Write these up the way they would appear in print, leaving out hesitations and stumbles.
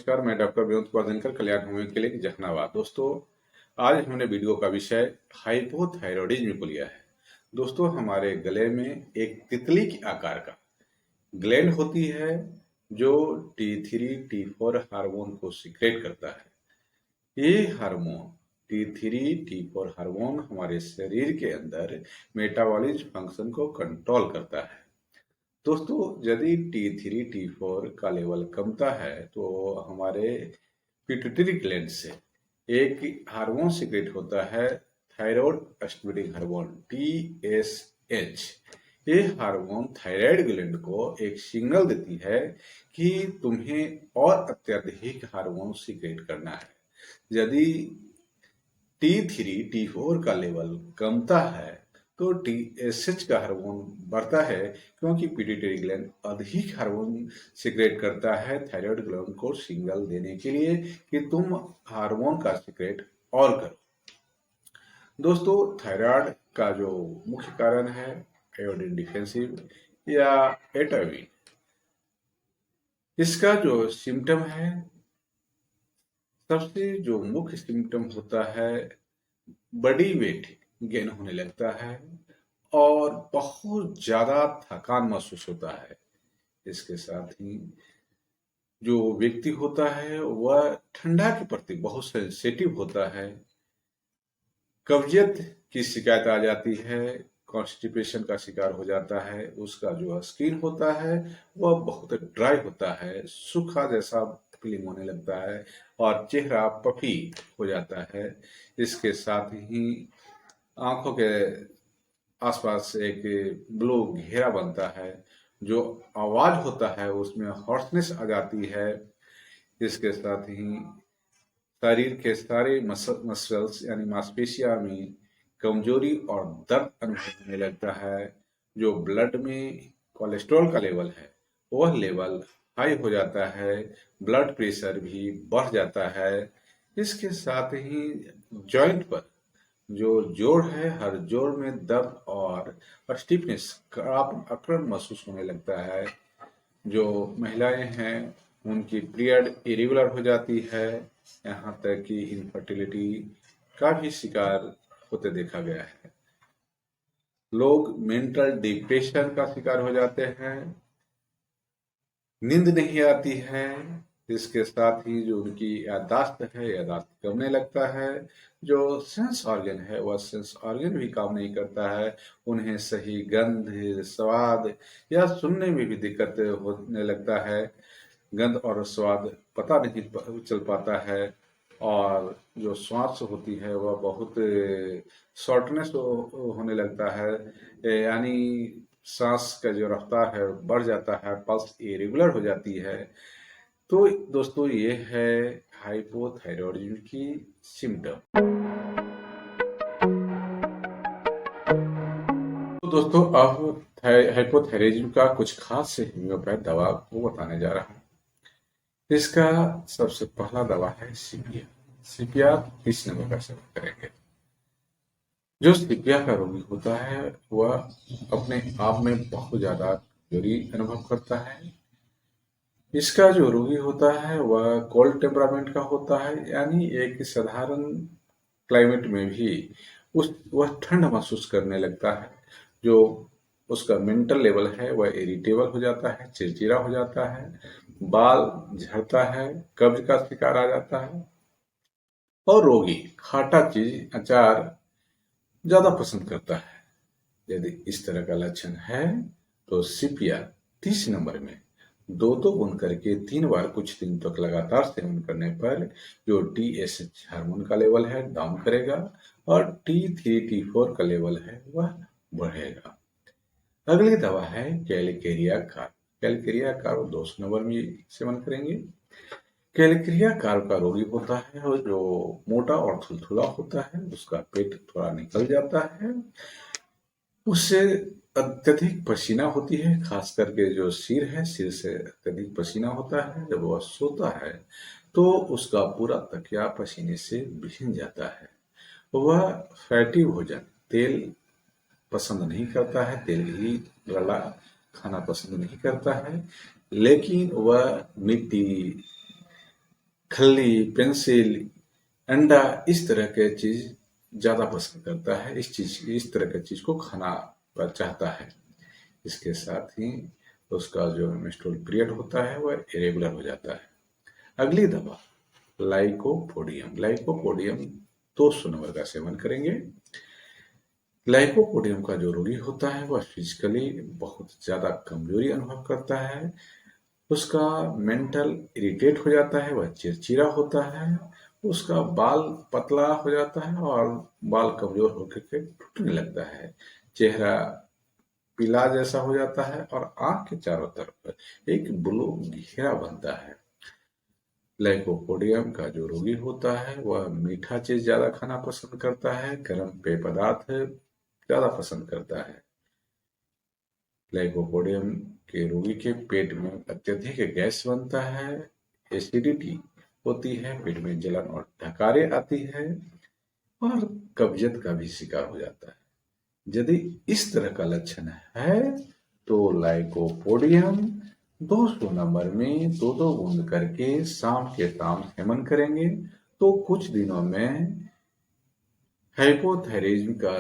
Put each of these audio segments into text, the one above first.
नमस्कार, मैं डॉक्टर विनोद वर्धनकर, कल्याण homeo clinic, Jehanabad. दोस्तों, आज हमने वीडियो का विषय हाइपोथायरॉयडिज्म को लिया है। दोस्तों, हमारे गले में एक तितली के आकार का ग्लैंड होती है जो T3 T4 हार्मोन को सीक्रेट करता है। ये हार्मोन T3 T4 हार्मोन हमारे शरीर के अंदर मेटाबॉलिज्म फंक्शन को कंट्रोल करता है। दोस्तों, यदि T3 T4 का लेवल कमता है तो हमारे पिट्यूटरी ग्लैंड से एक हार्मोन सीक्रेट होता है, थायराइड स्टिमुलेटिंग हार्मोन TSH। ये हार्मोन थायराइड ग्लैंड को एक सिग्नल देती है कि तुम्हें और अत्यधिक हार्मोन सीक्रेट करना है। यदि T3 T4 का लेवल कमता है तो TSH का हार्मोन बढ़ता है, क्योंकि पिट्यूटरी ग्लैंड अधिक हार्मोन सीक्रेट करता है थायराइड ग्लैंड को सिग्नल देने के लिए कि तुम हार्मोन का सीक्रेट और करो। दोस्तों, थायराइड का जो मुख्य कारण है आयोडीन डिफिशिएंसी या एटावीन। इसका जो सिम्टम है, सबसे जो मुख्य सिम्टम होता है, बॉडी वेट गेन होने लगता है और बहुत ज्यादा थकान महसूस होता है। इसके साथ ही जो व्यक्ति होता है वह ठंडा के प्रति बहुत सेंसिटिव होता है, कब्जियत की शिकायत आ जाती है, कॉन्स्टिपेशन का शिकार हो जाता है। उसका जो स्किन होता है वह बहुत ड्राई होता है, सूखा जैसा फीलिंग होने लगता है और चेहरा पफी हो जाता है। इसके साथ ही आंखों के आसपास एक ब्लू घेरा बनता है, जो आवाज होता है उसमें हॉर्सनेस आ जाती है। इसके साथ ही शरीर के सारे मसल्स यानी मांसपेशियां में कमजोरी और दर्द अनुभव होने लगता है। जो ब्लड में कोलेस्ट्रॉल का लेवल है वह लेवल हाई हो जाता है, ब्लड प्रेशर भी बढ़ जाता है। इसके साथ ही जॉइंट पर जो जोड़ है, हर जोड़ में दर्द और स्टिफनेस अकड़न महसूस होने लगता है। जो महिलाएं हैं उनकी पीरियड इरेगुलर हो जाती है, यहाँ तक कि इनफर्टिलिटी का भी शिकार होते देखा गया है। लोग मेंटल डिप्रेशन का शिकार हो जाते हैं, नींद नहीं आती है। इसके साथ ही जो उनकी याददाश्त है, याददाश्त कमने लगता है। जो सेंस ऑर्गन है वह सेंस ऑर्गन भी काम नहीं करता है, उन्हें सही गंध, स्वाद या सुनने में भी दिक्कत होने लगता है। गंध और स्वाद पता नहीं चल पाता है और जो श्वास होती है वह बहुत शॉर्टनेस होने लगता है, यानी सांस का जो रफ्तार है बढ़ जाता है, पल्स इरेगुलर हो जाती है। तो दोस्तों, ये है हाइपोथायरॉयडिज्म की सिम्टम। तो दोस्तों, अब हाइपोथायरॉयडिज्म का कुछ खास से होम्योपैथ दवा को बताने जा रहा हूँ। इसका सबसे पहला दवा है सीपिया। सीपिया 30 नंबर का सेवन करेंगे। जो सीपिया का रोगी होता है वह अपने आप में बहुत ज्यादा कमजोरी अनुभव करता है। इसका जो रोगी होता है वह कोल्ड टेम्परामेंट का होता है, यानी एक साधारण क्लाइमेट में भी वह ठंड महसूस करने लगता है। जो उसका मेंटल लेवल है वह इरिटेबल हो जाता है, चिड़चिड़ा हो जाता है, बाल झड़ता है, कब्ज का शिकार आ जाता है और रोगी खाटा चीज, अचार ज्यादा पसंद करता है। यदि इस तरह का लक्षण है तो सीपिया 30 नंबर में दो बूंद करके 3 बार कुछ दिन तक लगातार सेवन करने पर जो TSH हार्मोन का लेवल है डाउन करेगा और T3 T4 का लेवल है वह बढ़ेगा। अगली दवा है Calcarea carb. Calcarea carb 200 number में सेवन करेंगे। कैलकेरिया कार्ब का रोगी होता है और जो मोटा और थुलथुला होता है, उसका पेट थोड़ा निकल जाता है, उससे अत्यधिक पसीना होती है, खास करके जो सिर है, सिर से अत्यधिक पसीना होता है। जब वह सोता है तो उसका पूरा तकिया पसीने से भीग जाता है। वह फैटी भोजन, तेल पसंद नहीं करता है, तेल ही वाला खाना पसंद नहीं करता है, लेकिन वह मिट्टी, खल्ली, पेंसिल, अंडा, इस तरह के चीज ज्यादा पसंद करता है। इस तरह के चीज को खाना वह चाहता है। इसके साथ ही उसका जो मेंस्ट्रुअल पीरियड होता है वह इरेगुलर हो जाता है। अगली दवा लाइकोपोडियम। लाइकोपोडियम 200 नंबर का सेवन करेंगे। लाइकोपोडियम का जो रोगी होता है वह फिजिकली बहुत ज्यादा कमजोरी अनुभव करता है। उसका मेंटल इरिटेट हो जाता है, वह चिड़चिड़ा होता है, उसका बाल पतला हो जाता है और बाल कमजोर होकर के टूटने लगता है। चेहरा पीला जैसा हो जाता है और आंख के चारों तरफ एक ब्लू घेरा बनता है। लाइकोपोडियम का जो रोगी होता है वह मीठा चीज ज्यादा खाना पसंद करता है, गर्म पेय पदार्थ ज्यादा पसंद करता है। लाइकोपोडियम के रोगी के पेट में अत्यधिक गैस बनता है, एसिडिटी होती है, पेट में जलन और डकारें आती है और कब्जियत का भी शिकार हो जाता है। यदि इस तरह का लक्षण है तो लाइकोपोडियम 200 नंबर में दो दो बूंद करके शाम के शाम सेवन करेंगे तो कुछ दिनों में हाइपोथायरिज्म का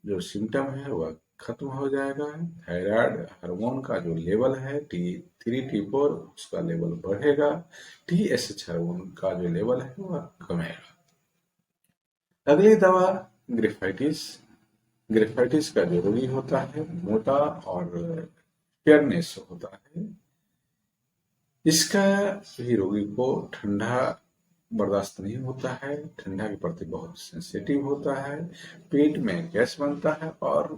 जो सिम्टम है वह खत्म हो जाएगा। थायराइड हार्मोन का जो लेवल है T3 T4 उसका लेवल बढ़ेगा। TSH हार्मोन का जो लेवल है वह कमेगा। अगली दवा ग्रिफाइटिस। ग्रिफाइटिस का जो रोगी होता है मोटा और फेयरनेस होता है। इसका भी रोगी को ठंडा बर्दाश्त नहीं होता है, ठंडा के प्रति बहुत सेंसिटिव होता है, पेट में गैस बनता है और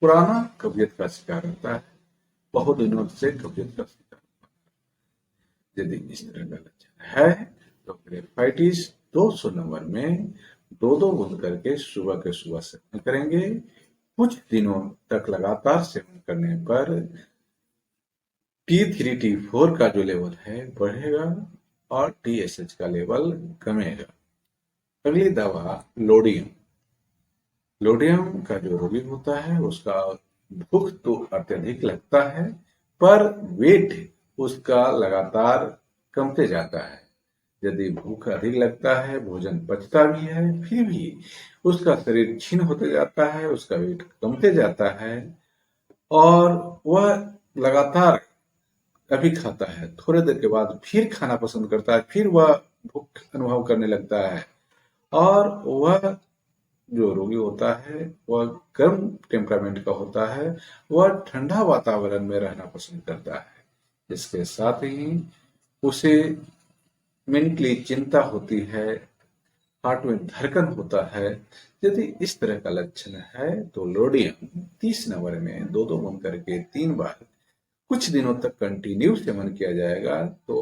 पुराना कब्जियत का शिकार रहता है, बहुत दिनों से कब्जियत का शिकार। यदि इस तरह का लक्षण है तो ग्रेफाइटिस 200 नंबर में दो दो बूंद करके सुबह के सुबह सेवन करेंगे। कुछ दिनों तक लगातार सेवन करने पर T3 T4 का जो लेवल है बढ़ेगा और TSH का लेवल कमेगा। अगली दवा लोडियम। लोडियम का जो रोगी होता है उसका भूख तो अत्यधिक लगता है पर वेट उसका लगातार कमते जाता है। यदि भूख अधिक लगता है, भोजन पचता भी है, फिर भी उसका शरीर क्षीण होते जाता है, उसका वेट कमते जाता है और वह लगातार कभी खाता है, थोड़े देर के बाद फिर खाना पसंद करता है, फिर वह भूख अनुभव करने लगता है और वह जो रोगी होता है वह गर्म टेम्परामेंट का होता है, वह ठंडा वातावरण में रहना पसंद करता है। इसके साथ ही उसे मेंटली चिंता होती है, हार्ट में धड़कन होता है। यदि इस तरह का लक्षण है तो लोडियम 30 नंबर में दो दो बूंद करके 3 बार कुछ दिनों तक कंटिन्यू सेवन किया जाएगा तो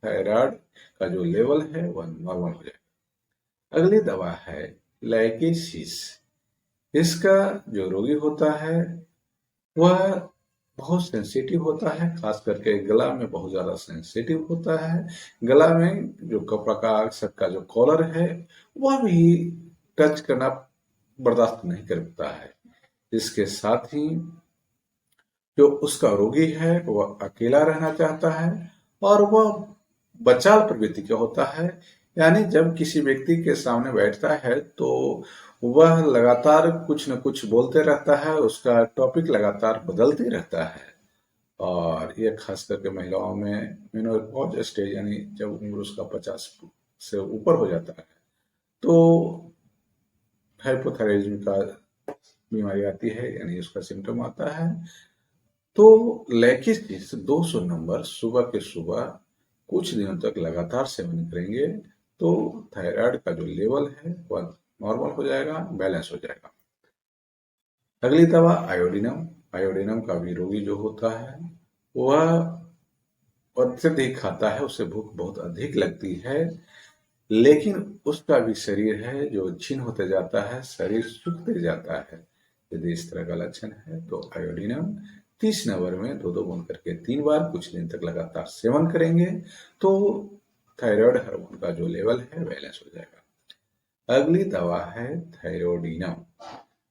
थायराइड का जो लेवल है वह नॉर्मल हो जाएगा। अगली दवा है लाइकेसिस। इसका जो रोगी होता है वह बहुत सेंसिटिव होता है, खास करके गला में बहुत ज्यादा सेंसिटिव होता है। गला में जो कपड़ा का सबका जो कॉलर है वह भी टच करना बर्दाश्त नहीं करता है। इसके साथ ही जो उसका रोगी है वह अकेला रहना चाहता है और वह बचाव प्रवृत्ति का होता है, यानी जब किसी व्यक्ति के सामने बैठता है तो वह लगातार कुछ न कुछ बोलते रहता है, उसका टॉपिक लगातार बदलते रहता है। और ये खास करके महिलाओं में मेनोपॉज स्टेज यानी जब उम्र उसका 50 से ऊपर हो जाता है तो हाइपोथायराइडिज्म का बीमारी आती है, यानी उसका सिम्टम आता है। तो लैकिस 200 नंबर सुबह के सुबह कुछ दिनों तक लगातार सेवन करेंगे तो थायराइड का जो लेवल है वह नॉर्मल हो जाएगा, बैलेंस हो जाएगा। अगली दवा आयोडीनम। आयोडीनम का भी रोगी जो होता है वह अत्यधिक खाता है, उसे भूख बहुत अधिक लगती है, लेकिन उसका भी शरीर है जो क्षीण होते जाता है, शरीर सूखते जाता है। यदि इस तरह का लक्षण है तो आयोडीनम 30 नंबर में दो दो बूंद करके 3 बार कुछ दिन तक लगातार सेवन करेंगे तो थायराइड हार्मोन का जो लेवल है बैलेंस हो जाएगा। अगली दवा है थायरोडिनम।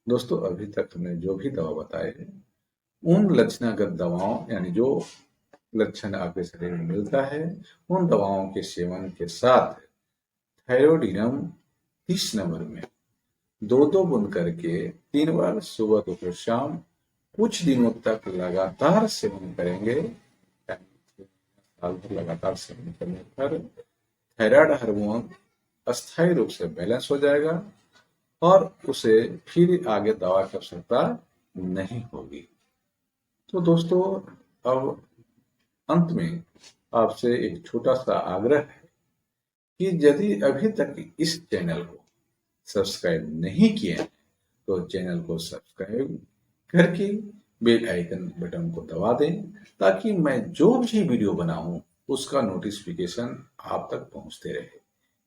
दोस्तों अभी तक हमने जो भी दवा बताए हैं उन लक्षणागत दवाओं यानी जो लक्षण आपके शरीर में मिलता है, उन दवाओं के सेवन के साथ थायरोडिनम 30 नंबर में 2-2 बूंद करके 3 बार सुबह दोपहर शाम कुछ दिनों तक लगातार सेवन करेंगे। साल भर लगातार सेवन करने पर थायराइड हार्मोन अस्थायी रूप से बैलेंस हो जाएगा और उसे फिर आगे दवा की आवश्यकता नहीं होगी। तो दोस्तों, अब अंत में आपसे एक छोटा सा आग्रह है कि यदि अभी तक इस चैनल को सब्सक्राइब नहीं किए हैं तो चैनल को सब्सक्राइब करके बेल आइकन बटन को दबा दें ताकि मैं जो भी वीडियो बनाऊं उसका नोटिफिकेशन आप तक पहुंचते रहे।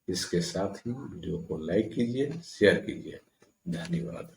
इसके साथ ही वीडियो को लाइक कीजिए, शेयर कीजिए। धन्यवाद।